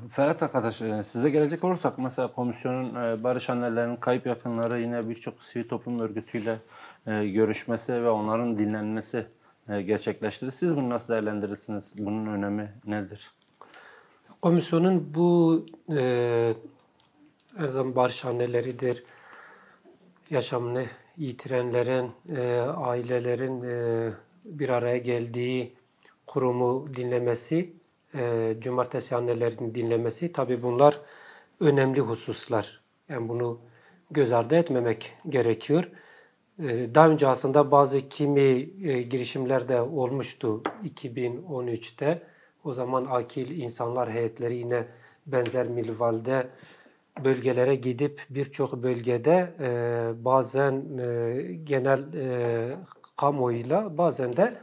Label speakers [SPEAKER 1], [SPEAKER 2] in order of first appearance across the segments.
[SPEAKER 1] Ferhat arkadaş, size gelecek olursak mesela komisyonun barış annelerinin kayıp yakınları yine birçok sivil toplum örgütüyle görüşmesi ve onların dinlenmesi gerçekleştirdi. Siz bunu nasıl değerlendirirsiniz? Bunun önemi nedir?
[SPEAKER 2] Komisyonun bu her zaman barış anneleridir, yaşamını yitirenlerin, ailelerin bir araya geldiği kurumu dinlemesi, cumartesi annelerini dinlemesi, tabii bunlar önemli hususlar. Yani bunu göz ardı etmemek gerekiyor. Daha önce aslında kimi girişimler de olmuştu 2013'te. O zaman Akil İnsanlar Heyetleri yine benzer minvalde bölgelere gidip birçok bölgede bazen genel kamuoyuyla bazen de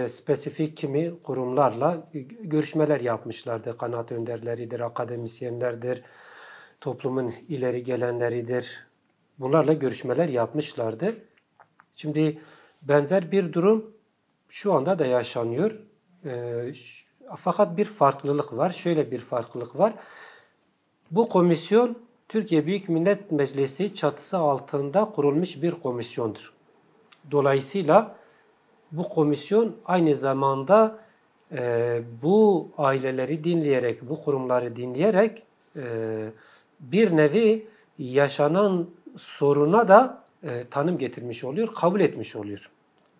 [SPEAKER 2] spesifik kimi kurumlarla görüşmeler yapmışlardı. Kanaat önderleridir, akademisyenlerdir, toplumun ileri gelenleridir. Bunlarla görüşmeler yapmışlardı. Şimdi benzer bir durum şu anda da yaşanıyor. Fakat bir farklılık var. Şöyle bir farklılık var. Bu komisyon Türkiye Büyük Millet Meclisi çatısı altında kurulmuş bir komisyondur. Dolayısıyla bu komisyon aynı zamanda bu aileleri dinleyerek, bu kurumları dinleyerek bir nevi yaşanan soruna da tanım getirmiş oluyor, kabul etmiş oluyor.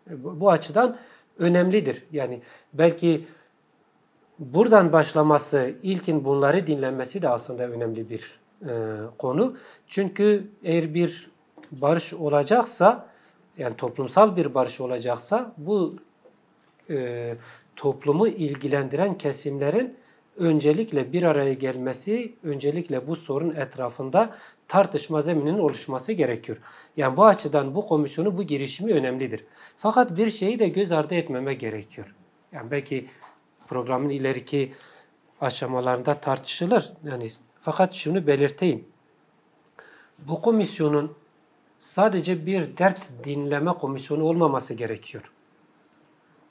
[SPEAKER 2] Bu açıdan önemlidir. Yani belki buradan başlaması, ilkin bunları dinlenmesi de aslında önemli bir konu. Çünkü eğer bir barış olacaksa, yani toplumsal bir barış olacaksa bu toplumu ilgilendiren kesimlerin öncelikle bir araya gelmesi, öncelikle bu sorun etrafında tartışma zemininin oluşması gerekiyor. Yani bu açıdan bu komisyonu, bu girişimi önemlidir. Fakat bir şeyi de göz ardı etmeme gerekiyor. Yani belki programın ileriki aşamalarında tartışılır. Yani fakat şunu belirteyim. Bu komisyonun sadece bir dert dinleme komisyonu olmaması gerekiyor.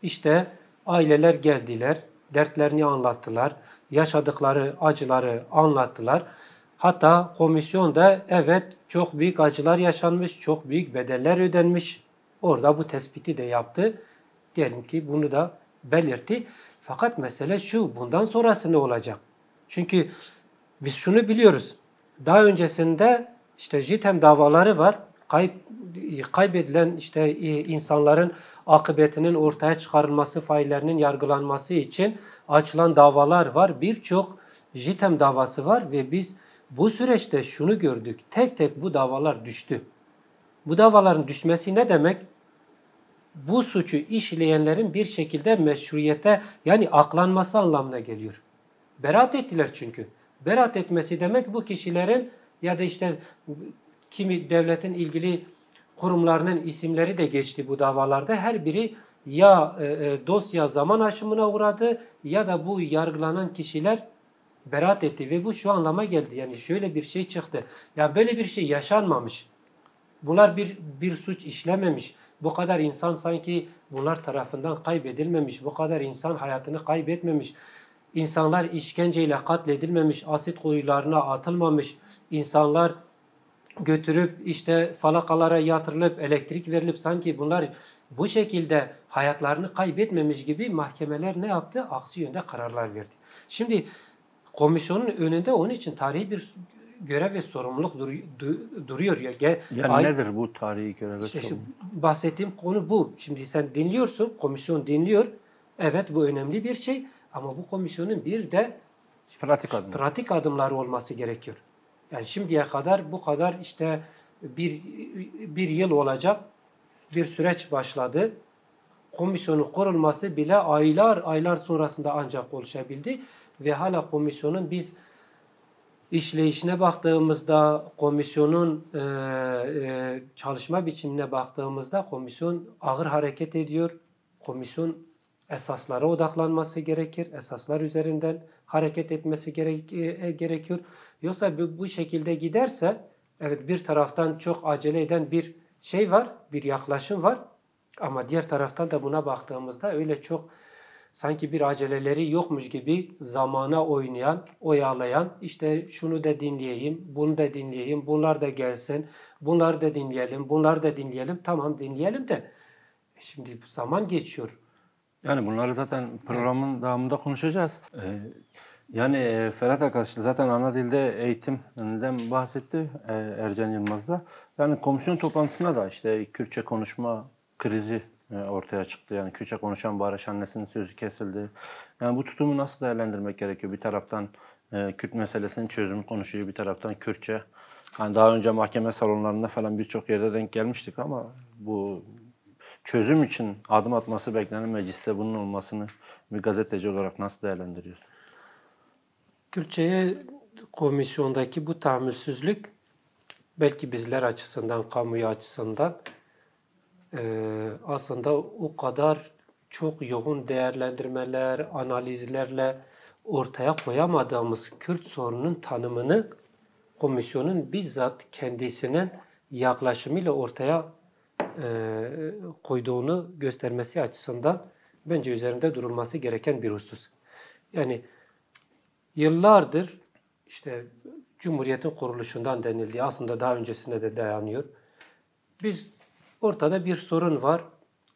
[SPEAKER 2] İşte aileler geldiler, dertlerini anlattılar, yaşadıkları acıları anlattılar. Hatta komisyon da evet çok büyük acılar yaşanmış, çok büyük bedeller ödenmiş. Orada bu tespiti de yaptı. Diyelim ki bunu da belirtti. Fakat mesele şu, bundan sonrası ne olacak? Çünkü biz şunu biliyoruz. Daha öncesinde işte JITEM davaları var. Kaybedilen işte insanların akıbetinin ortaya çıkarılması, faillerinin yargılanması için açılan davalar var. Birçok JITEM davası var ve biz bu süreçte şunu gördük. Tek tek bu davalar düştü. Bu davaların düşmesi ne demek? Bu suçu işleyenlerin bir şekilde meşruiyete yani aklanması anlamına geliyor. Beraat ettiler çünkü. Beraat etmesi demek bu kişilerin ya da işte kimi devletin ilgili kurumlarının isimleri de geçti bu davalarda. Her biri ya dosya zaman aşımına uğradı ya da bu yargılanan kişiler beraat etti ve bu şu anlama geldi. Yani şöyle bir şey çıktı. Ya böyle bir şey yaşanmamış. Bunlar bir suç işlememiş. Bu kadar insan sanki bunlar tarafından kaybedilmemiş. Bu kadar insan hayatını kaybetmemiş. İnsanlar işkenceyle katledilmemiş. Asit kuyularına atılmamış. İnsanlar götürüp işte falakalara yatırılıp elektrik verilip sanki bunlar bu şekilde hayatlarını kaybetmemiş gibi mahkemeler ne yaptı? Aksi yönde kararlar verdi. Şimdi komisyonun önünde onun için tarihi bir görev ve sorumluluk duruyor.
[SPEAKER 1] Yani nedir bu tarihi görev ve
[SPEAKER 2] İşte
[SPEAKER 1] sorumluluk?
[SPEAKER 2] bahsettiğim konu bu. Şimdi sen dinliyorsun, komisyon dinliyor. Evet bu önemli bir şey ama bu komisyonun bir de pratik adımları olması gerekiyor. Yani şimdiye kadar bu kadar işte bir yıl olacak bir süreç başladı. Komisyonun kurulması bile aylar sonrasında ancak oluşabildi ve hala komisyonun biz işleyişine baktığımızda, komisyonun çalışma biçimine baktığımızda komisyon ağır hareket ediyor. Komisyon esaslara odaklanması gerekir. Esaslar üzerinden hareket etmesi gerekiyor. Yoksa bu şekilde giderse, evet bir taraftan çok acele eden bir şey var, bir yaklaşım var. Ama diğer taraftan da buna baktığımızda öyle çok sanki bir aceleleri yokmuş gibi zamana oynayan, oyalayan, işte şunu da dinleyeyim, bunu da dinleyeyim, bunlar da gelsin, bunları da dinleyelim, bunları da dinleyelim. Tamam dinleyelim de şimdi zaman geçiyor.
[SPEAKER 1] Yani bunları zaten programın devamında konuşacağız. Yani Ferhat arkadaş zaten ana dilde eğitimden bahsetti Ercan Yılmaz da. Yani komisyon toplantısında da işte Kürtçe konuşma krizi ortaya çıktı. Yani Kürtçe konuşan Barış annesinin sözü kesildi. Yani bu tutumu nasıl değerlendirmek gerekiyor? Bir taraftan Kürt meselesinin çözümü konuşuyor, bir taraftan Kürtçe. Hani daha önce mahkeme salonlarında falan birçok yerde denk gelmiştik ama bu çözüm için adım atması beklenen mecliste bunun olmasını bir gazeteci olarak nasıl değerlendiriyorsun?
[SPEAKER 2] Kürtçe'ye komisyondaki bu tahammülsüzlük belki bizler açısından, kamuoyu açısından aslında o kadar çok yoğun değerlendirmeler, analizlerle ortaya koyamadığımız Kürt sorunun tanımını komisyonun bizzat kendisinin yaklaşımıyla ortaya koyduğunu göstermesi açısından bence üzerinde durulması gereken bir husus. Yani yıllardır işte Cumhuriyet'in kuruluşundan denildiği aslında daha öncesine de dayanıyor. Biz ortada bir sorun var,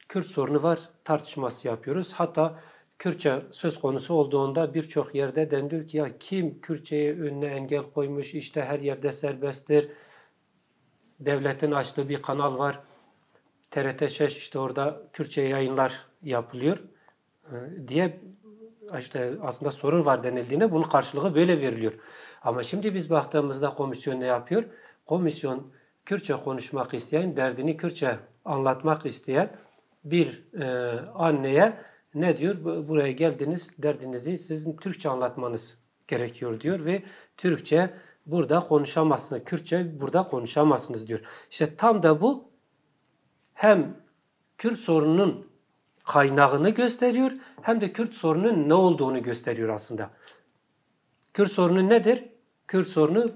[SPEAKER 2] Kürt sorunu var tartışması yapıyoruz. Hatta Kürtçe söz konusu olduğunda birçok yerde deniliyor ki ya kim Kürtçe'ye önüne engel koymuş, işte her yerde serbesttir. Devletin açtığı bir kanal var. TRT 6 işte orada Kürtçe yayınlar yapılıyor diye işte aslında sorun var denildiğinde bunun karşılığı böyle veriliyor. Ama şimdi biz baktığımızda komisyon ne yapıyor? Komisyon Kürtçe konuşmak isteyen, derdini Kürtçe anlatmak isteyen bir anneye ne diyor? Buraya geldiniz, derdinizi sizin Türkçe anlatmanız gerekiyor diyor ve Türkçe burada konuşamazsınız, Kürtçe burada konuşamazsınız diyor. İşte tam da bu hem Kürt sorununun kaynağını gösteriyor hem de Kürt sorunun ne olduğunu gösteriyor aslında. Kürt sorunu nedir? Kürt sorunu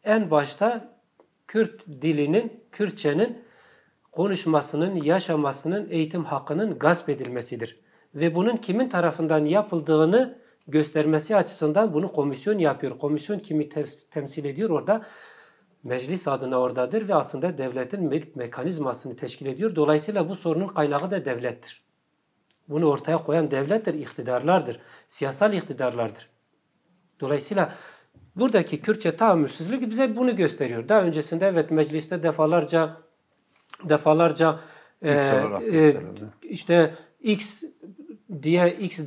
[SPEAKER 2] en başta Kürt dilinin, Kürtçenin konuşmasının, yaşamasının, eğitim hakkının gasp edilmesidir. Ve bunun kimin tarafından yapıldığını göstermesi açısından bunu komisyon yapıyor. Komisyon kimi temsil ediyor orada? Meclis adına oradadır ve aslında devletin mekanizmasını teşkil ediyor. Dolayısıyla bu sorunun kaynağı da devlettir. Bunu ortaya koyan devlettir, iktidarlardır, siyasal iktidarlardır. Dolayısıyla buradaki Kürtçe tahammülsüzlük bize bunu gösteriyor. Daha öncesinde evet mecliste defalarca işte X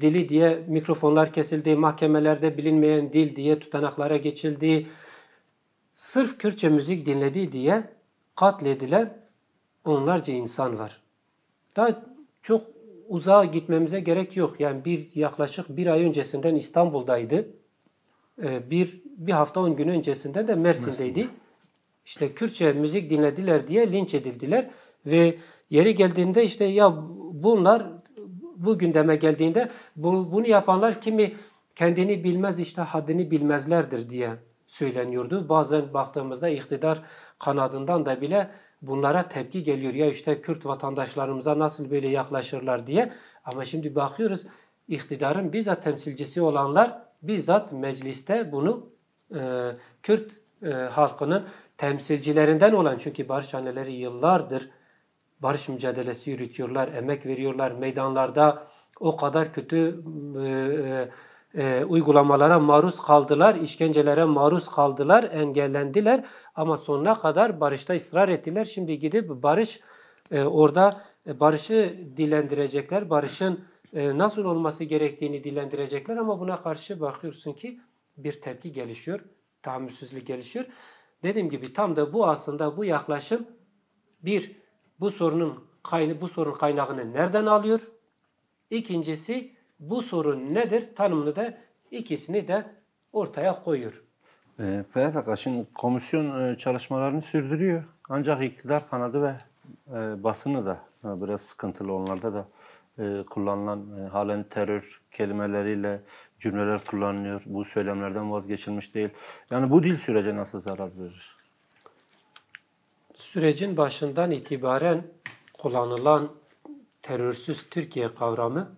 [SPEAKER 2] dili diye mikrofonlar kesildi, mahkemelerde bilinmeyen dil diye tutanaklara geçildi. Sırf Kürtçe müzik dinlediği diye katledilen onlarca insan var. Daha çok uzağa gitmemize gerek yok. Yani yaklaşık bir ay öncesinden İstanbul'daydı. Bir hafta 10 gün öncesinden de Mersin'deydi. İşte Kürtçe müzik dinlediler diye linç edildiler ve yeri geldiğinde işte ya bunlar bu gündeme geldiğinde bunu yapanlar kimi kendini bilmez işte haddini bilmezlerdir diye söyleniyordu. Bazen baktığımızda iktidar kanadından da bile bunlara tepki geliyor. Ya işte Kürt vatandaşlarımıza nasıl böyle yaklaşırlar diye. Ama şimdi bakıyoruz iktidarın bizzat temsilcisi olanlar bizzat mecliste bunu Kürt halkının temsilcilerinden olan çünkü barış anneleri yıllardır barış mücadelesi yürütüyorlar, emek veriyorlar. Meydanlarda o kadar kötü uygulamalara maruz kaldılar, işkencelere maruz kaldılar, engellendiler. Ama sonuna kadar barışta ısrar ettiler. Şimdi gidip orada barışı dilendirecekler, barışın nasıl olması gerektiğini dilendirecekler. Ama buna karşı bakıyorsun ki bir tepki gelişiyor, tahammülsüzlük gelişiyor. Dediğim gibi tam da bu aslında bu yaklaşım bu sorun kaynağını nereden alıyor? İkincisi bu sorun nedir? Tanımını da ikisini de ortaya koyuyor.
[SPEAKER 1] Ferhat arkadaş şimdi komisyon çalışmalarını sürdürüyor. Ancak iktidar kanadı ve basını da biraz sıkıntılı. Onlarda da kullanılan halen terör kelimeleriyle cümleler kullanılıyor. Bu söylemlerden vazgeçilmiş değil. Yani bu dil sürece nasıl zarar verir?
[SPEAKER 2] Sürecin başından itibaren kullanılan terörsüz Türkiye kavramı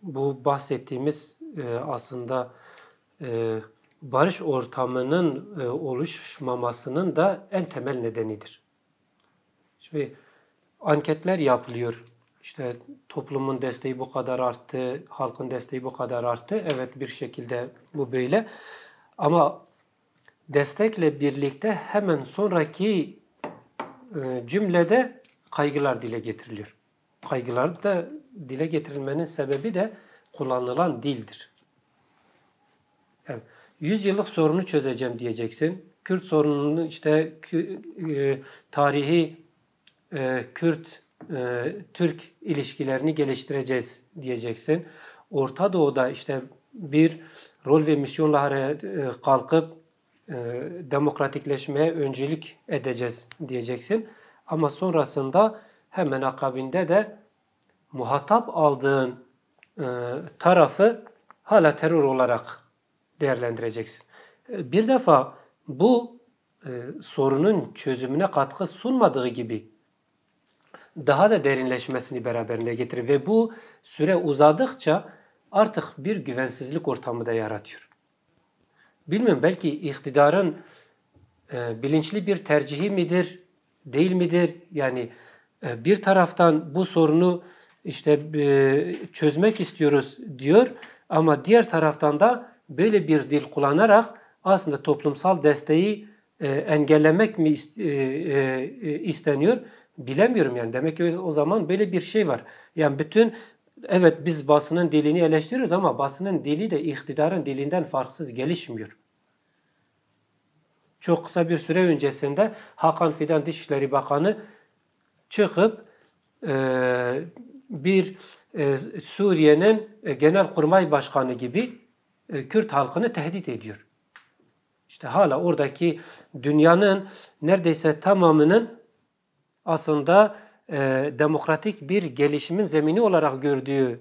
[SPEAKER 2] bu bahsettiğimiz aslında barış ortamının oluşmamasının da en temel nedenidir. Şimdi anketler yapılıyor. İşte toplumun desteği bu kadar arttı, halkın desteği bu kadar arttı. Evet, bir şekilde bu böyle. Ama destekle birlikte hemen sonraki cümlede kaygılar dile getiriliyor. Kaygılar da dile getirilmenin sebebi de kullanılan dildir. Yani 100 yıllık sorunu çözeceğim diyeceksin. Kürt sorununu işte tarihi Kürt-Türk ilişkilerini geliştireceğiz diyeceksin. Orta Doğu'da işte bir rol ve misyonla kalkıp demokratikleşmeye öncülük edeceğiz diyeceksin. Ama sonrasında hemen akabinde de muhatap aldığın tarafı hala terör olarak değerlendireceksin. Bir defa bu sorunun çözümüne katkı sunmadığı gibi daha da derinleşmesini beraberinde getirir ve bu süre uzadıkça artık bir güvensizlik ortamı da yaratıyor. Bilmiyorum, belki iktidarın bilinçli bir tercihi midir, değil midir? Yani bir taraftan bu sorunu işte çözmek istiyoruz diyor ama diğer taraftan da böyle bir dil kullanarak aslında toplumsal desteği engellemek mi isteniyor? Bilemiyorum yani. Demek ki o zaman böyle bir şey var. Yani evet, biz basının dilini eleştiriyoruz ama basının dili de iktidarın dilinden farksız gelişmiyor. Çok kısa bir süre öncesinde Hakan Fidan Dışişleri Bakanı çıkıp bir Suriye'nin Genelkurmay Başkanı gibi Kürt halkını tehdit ediyor. İşte hala oradaki dünyanın neredeyse tamamının aslında demokratik bir gelişimin zemini olarak gördüğü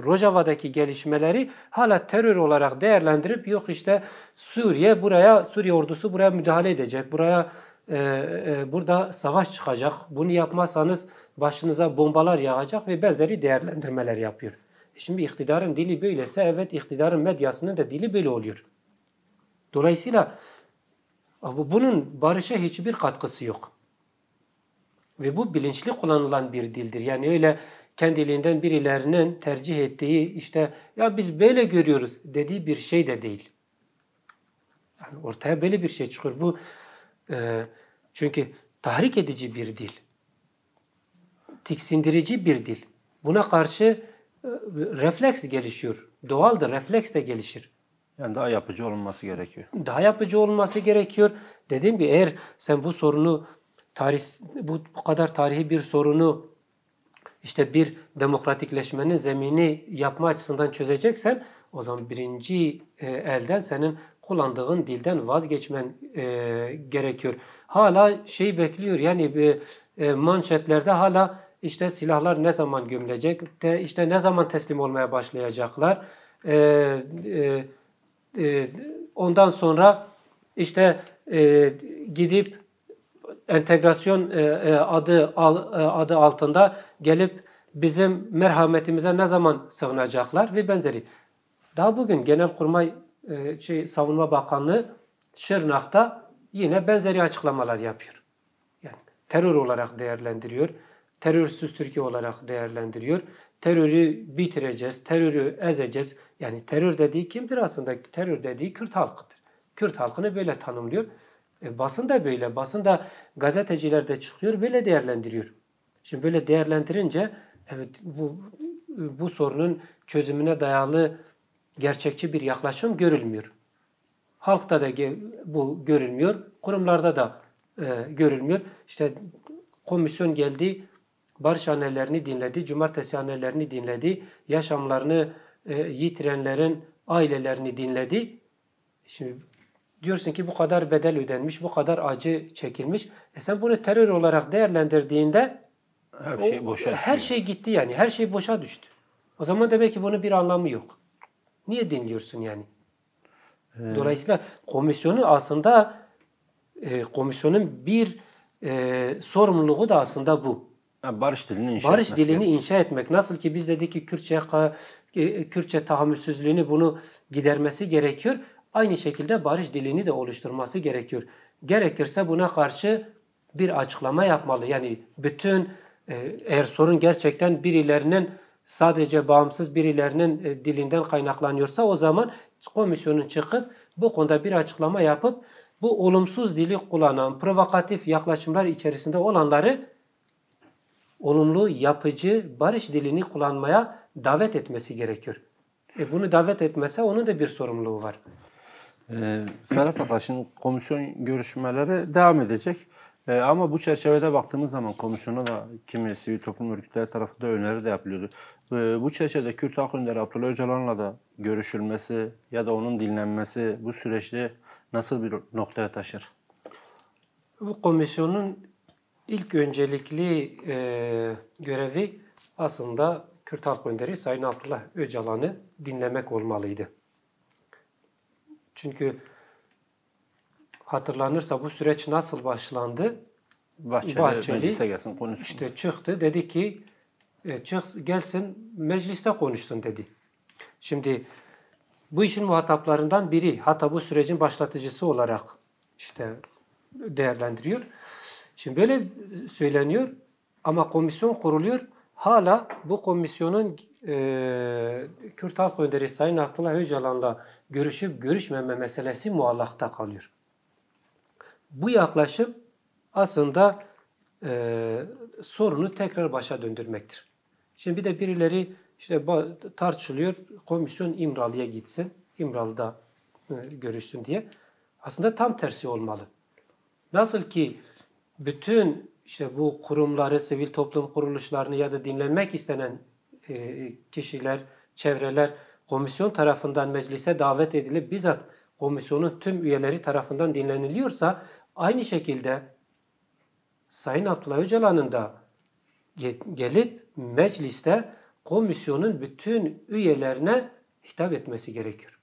[SPEAKER 2] Rojava'daki gelişmeleri hala terör olarak değerlendirip yok işte Suriye ordusu buraya müdahale edecek, burada savaş çıkacak, bunu yapmazsanız başınıza bombalar yağacak ve benzeri değerlendirmeler yapıyor. Şimdi iktidarın dili böylese evet, iktidarın medyasının da dili böyle oluyor. Dolayısıyla bunun barışa hiçbir katkısı yok. Ve bu bilinçli kullanılan bir dildir. Yani öyle kendiliğinden birilerinin tercih ettiği işte ya biz böyle görüyoruz dediği bir şey de değil. Yani ortaya böyle bir şey çıkıyor. Bu çünkü tahrik edici bir dil. Tiksindirici bir dil. Buna karşı refleks gelişiyor. Doğaldır, refleks de gelişir.
[SPEAKER 1] Yani daha yapıcı olunması gerekiyor.
[SPEAKER 2] Daha yapıcı olması gerekiyor. Dediğim gibi eğer sen bu sorunu bu kadar tarihi bir sorunu işte bir demokratikleşmenin zemini yapma açısından çözeceksen o zaman birinci elden senin kullandığın dilden vazgeçmen gerekiyor. Hala bekliyor yani manşetlerde hala işte silahlar ne zaman gömülecek, işte ne zaman teslim olmaya başlayacaklar. Ondan sonra işte gidip entegrasyon adı altında gelip bizim merhametimize ne zaman sığınacaklar ve benzeri. Daha bugün Genelkurmay Savunma Bakanlığı Şırnak'ta yine benzeri açıklamalar yapıyor. Yani terör olarak değerlendiriyor. Terörsüz Türkiye olarak değerlendiriyor. Terörü bitireceğiz, terörü ezeceğiz. Yani terör dediği kimdir aslında? Terör dediği Kürt halkıdır. Kürt halkını böyle tanımlıyor. Basın da böyle. Basın da gazeteciler de çıkıyor böyle değerlendiriyor. Şimdi böyle değerlendirince evet bu sorunun çözümüne dayalı gerçekçi bir yaklaşım görülmüyor. Halkta da bu görülmüyor. Kurumlarda da görülmüyor. İşte komisyon geldi, barış annelerini dinledi, cumartesi annelerini dinledi, yaşamlarını yitirenlerin ailelerini dinledi. Şimdi diyorsun ki bu kadar bedel ödenmiş, bu kadar acı çekilmiş. Sen bunu terör olarak değerlendirdiğinde her şey gitti yani. Her şey boşa düştü. O zaman demek ki bunun bir anlamı yok. Niye dinliyorsun yani? Dolayısıyla komisyonun aslında komisyonun bir sorumluluğu da aslında bu.
[SPEAKER 1] Barış dilini inşa
[SPEAKER 2] Barış
[SPEAKER 1] etmesi
[SPEAKER 2] dilini
[SPEAKER 1] gerekiyor.
[SPEAKER 2] inşa etmek. Nasıl ki biz dedik ki Kürtçe tahammülsüzlüğünü bunu gidermesi gerekiyor. Aynı şekilde barış dilini de oluşturması gerekiyor. Gerekirse buna karşı bir açıklama yapmalı. Yani bütün eğer sorun gerçekten birilerinin sadece bağımsız birilerinin dilinden kaynaklanıyorsa o zaman komisyonun çıkıp bu konuda bir açıklama yapıp bu olumsuz dili kullanan, provokatif yaklaşımlar içerisinde olanları olumlu, yapıcı, barış dilini kullanmaya davet etmesi gerekiyor. Bunu davet etmese onun da bir sorumluluğu var.
[SPEAKER 1] Ferhat Akaş'ın komisyon görüşmeleri devam edecek. Ama bu çerçevede baktığımız zaman komisyona da kimi sivil toplum örgütleri tarafından öneri de yapılıyordu. Bu çerçevede Kürt Halk Önderi Abdullah Öcalan'la da görüşülmesi ya da onun dinlenmesi bu süreçte nasıl bir noktaya taşır?
[SPEAKER 2] Bu komisyonun ilk öncelikli görevi aslında Kürt Halk Önderi Sayın Abdullah Öcalan'ı dinlemek olmalıydı. Çünkü hatırlanırsa bu süreç nasıl başlandı?
[SPEAKER 1] Bahçeli meclise gelsin konuşsun.
[SPEAKER 2] İşte çıktı dedi ki gelsin mecliste konuşsun dedi. Şimdi bu işin muhataplarından biri, hatta bu sürecin başlatıcısı olarak işte değerlendiriyor. Şimdi böyle söyleniyor ama komisyon kuruluyor. Hala bu komisyonun Kürt Halk Önderi Sayın Abdullah Öcalan'la görüşüp görüşmeme meselesi muallakta kalıyor. Bu yaklaşım aslında sorunu tekrar başa döndürmektir. Şimdi bir de birileri işte tartışılıyor, komisyon İmralı'ya gitsin, İmralı'da görüşsün diye. Aslında tam tersi olmalı. Nasıl ki bütün işte bu kurumları, sivil toplum kuruluşlarını ya da dinlenmek istenen kişiler, çevreler komisyon tarafından meclise davet edilip bizzat komisyonun tüm üyeleri tarafından dinleniliyorsa aynı şekilde Sayın Abdullah Öcalan'ın da gelip mecliste komisyonun bütün üyelerine hitap etmesi gerekiyor.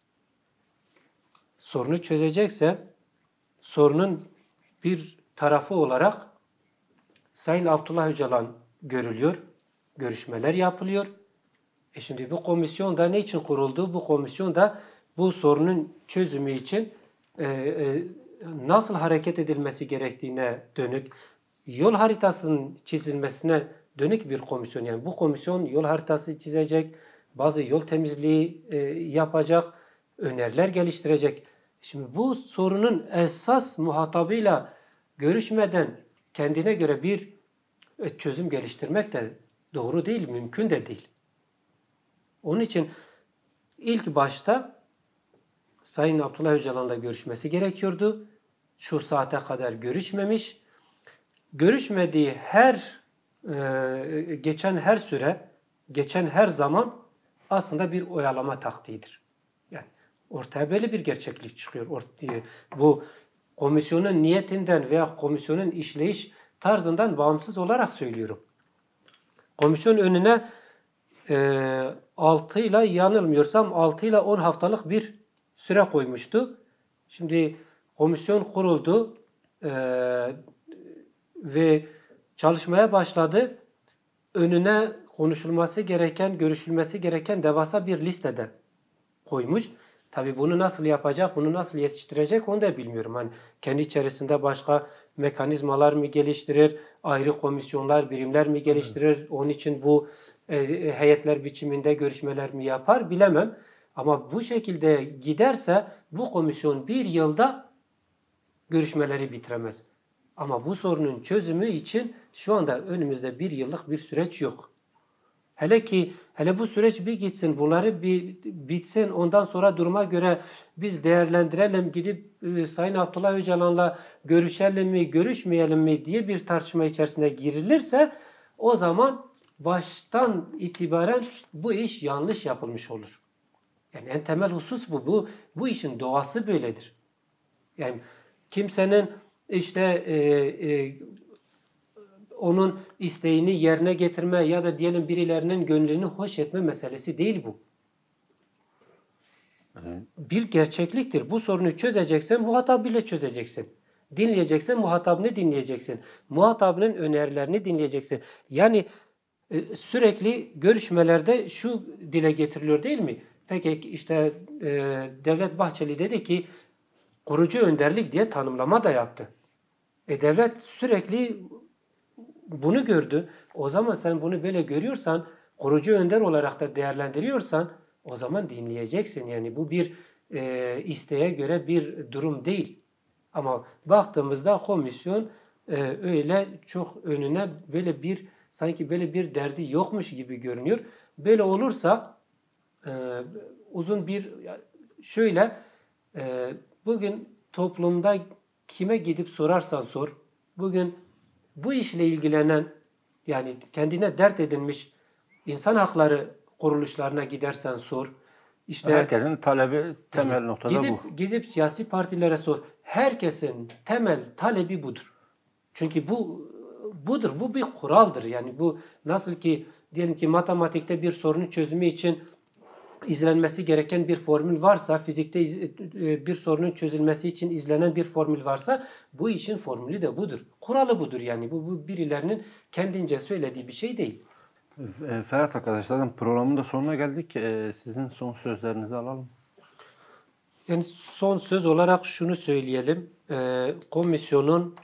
[SPEAKER 2] Sorunu çözecekse sorunun bir tarafı olarak Sayın Abdullah Öcalan görülüyor, görüşmeler yapılıyor. Şimdi bu komisyon da ne için kuruldu? Bu komisyon da bu sorunun çözümü için nasıl hareket edilmesi gerektiğine dönük, yol haritasının çizilmesine dönük bir komisyon. Yani bu komisyon yol haritası çizecek, bazı yol temizliği yapacak, öneriler geliştirecek. Şimdi bu sorunun esas muhatabıyla görüşmeden kendine göre bir çözüm geliştirmek de doğru değil, mümkün de değil. Onun için ilk başta Sayın Abdullah Öcalan'la görüşmesi gerekiyordu. Şu saate kadar görüşmemiş. Görüşmediği geçen her süre, geçen her zaman aslında bir oyalama taktiğidir. Yani ortaya böyle bir gerçeklik çıkıyor. Bu komisyonun niyetinden veya komisyonun işleyiş tarzından bağımsız olarak söylüyorum. Komisyon önüne 6 ile yanılmıyorsam 6 ile 10 haftalık bir süre koymuştu. Şimdi komisyon kuruldu ve çalışmaya başladı. Önüne konuşulması gereken, görüşülmesi gereken devasa bir listede koymuş. Tabii bunu nasıl yapacak, bunu nasıl yetiştirecek onu da bilmiyorum. Hani kendi içerisinde başka mekanizmalar mı geliştirir, ayrı komisyonlar, birimler mi geliştirir? Onun için bu heyetler biçiminde görüşmeler mi yapar bilemem. Ama bu şekilde giderse bu komisyon bir yılda görüşmeleri bitiremez. Ama bu sorunun çözümü için şu anda önümüzde bir yıllık bir süreç yok. Hele bu süreç bir gitsin, bunları bir bitsin, ondan sonra duruma göre biz değerlendirelim, gidip Sayın Abdullah Öcalan'la görüşelim mi, görüşmeyelim mi diye bir tartışma içerisine girilirse o zaman baştan itibaren bu iş yanlış yapılmış olur. Yani en temel husus bu. Bu işin doğası böyledir. Yani kimsenin işte onun isteğini yerine getirme ya da diyelim birilerinin gönlünü hoş etme meselesi değil bu. Bir gerçekliktir. Bu sorunu çözeceksen muhatabıyla çözeceksin. Dinleyeceksen muhatabını dinleyeceksin. Muhatabının önerilerini dinleyeceksin. Yani sürekli görüşmelerde şu dile getiriliyor değil mi? Peki işte Devlet Bahçeli dedi ki kurucu önderlik diye tanımlama da yaptı. Devlet sürekli bunu gördü. O zaman sen bunu böyle görüyorsan, kurucu önder olarak da değerlendiriyorsan o zaman dinleyeceksin. Yani bu bir isteğe göre bir durum değil. Ama baktığımızda komisyon öyle çok önüne böyle bir sanki böyle bir derdi yokmuş gibi görünüyor. Böyle olursa uzun bir şöyle bugün toplumda kime gidip sorarsan sor, bugün bu işle ilgilenen yani kendine dert edinmiş insan hakları kuruluşlarına gidersen sor. İşte
[SPEAKER 1] Herkesin talebi temel noktada bu.
[SPEAKER 2] gidip siyasi partilere sor. Herkesin temel talebi budur. Çünkü budur. Bu bir kuraldır. Yani bu nasıl ki diyelim ki matematikte bir sorunun çözümü için izlenmesi gereken bir formül varsa, fizikte bir sorunun çözülmesi için izlenen bir formül varsa bu işin formülü de budur. Kuralı budur yani. Bu birilerinin kendince söylediği bir şey değil.
[SPEAKER 1] Ferhat arkadaşlarım programın da sonuna geldik. Sizin son sözlerinizi alalım.
[SPEAKER 2] Yani son söz olarak şunu söyleyelim. Komisyonun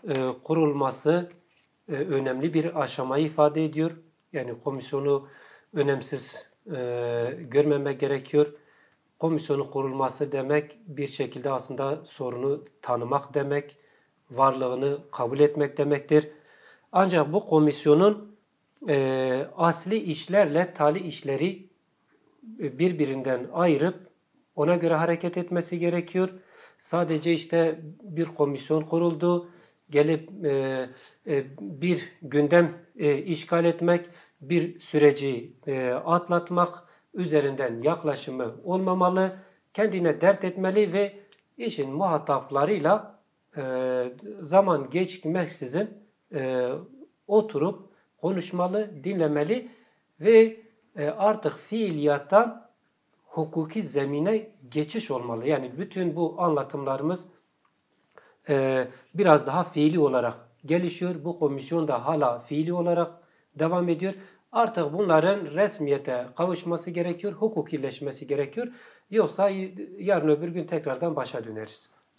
[SPEAKER 2] kurulması önemli bir aşamayı ifade ediyor. Yani komisyonu önemsiz görmemek gerekiyor. Komisyonun kurulması demek bir şekilde aslında sorunu tanımak demek, varlığını kabul etmek demektir. Ancak bu komisyonun asli işlerle tali işleri birbirinden ayırıp ona göre hareket etmesi gerekiyor. Sadece işte bir komisyon kuruldu, gelip bir gündem işgal etmek, bir süreci atlatmak üzerinden yaklaşımı olmamalı, kendine dert etmeli ve işin muhataplarıyla zaman geçmeksizin oturup konuşmalı, dinlemeli ve artık fiiliyattan hukuki zemine geçiş olmalı. Yani bütün bu anlatımlarımız biraz daha fiili olarak gelişiyor. Bu komisyon da hala fiili olarak devam ediyor. Artık bunların resmiyete kavuşması gerekiyor, hukukileşmesi gerekiyor. Yoksa yarın öbür gün tekrardan başa döneriz.